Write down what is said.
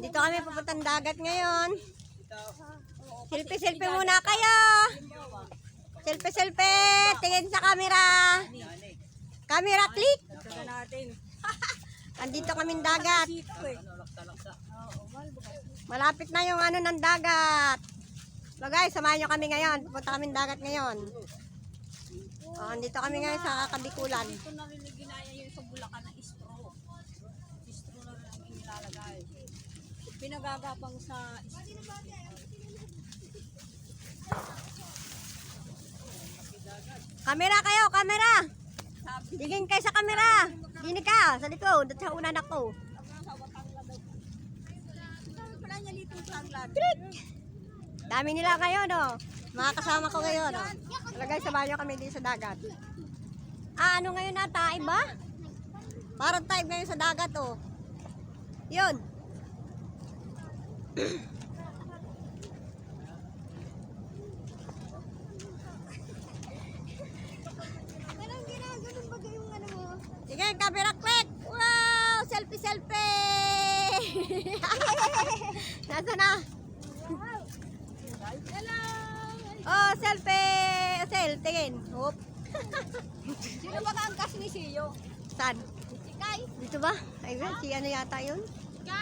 Dito kami papuntang dagat ngayon. Selfie muna kayo. Selfie. Tingin sa camera. Camera click. Andito kaming dagat. Malapit na yung ano ng dagat. So guys, samahan nyo kami ngayon. Pupunta kaming dagat ngayon. Andito kami ngayon sa Kabikulan. Ito na rin ginaya yung sa Bulacan na straw. Straw na rin ang inilalagay. Pinagagapang sa straw. Camera kayo, camera. Tingin kayo sa camera. Dini ka, sa likod. At sa unan ako. Dami nila ngayon, no? Mga kasama ko ngayon, no? Talagay sa banyo kami dito sa dagat. Ano ngayon na? Taib ba? Parang taib ngayon sa dagat, oh. Yun. Sige, camera click! Wow! Selfie! Nasaan na? Hello! Oh, selfie! Tingin. Hop. Sino ba kaangkas ni Siyo? Saan? Si Kai. Dito ba? Ay, si ano yata yun?